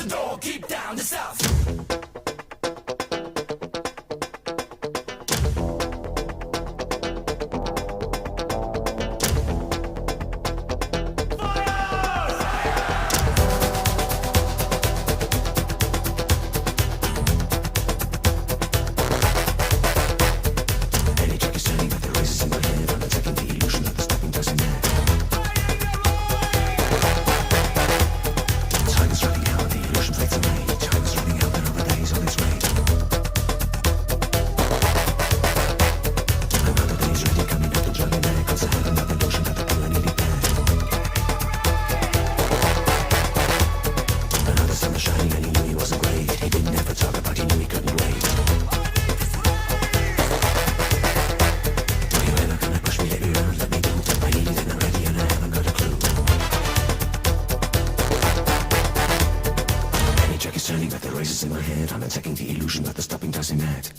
the door, keep down the south. Turning, but the race is in my head. I'm attacking the illusion, but the stopping doesn't act.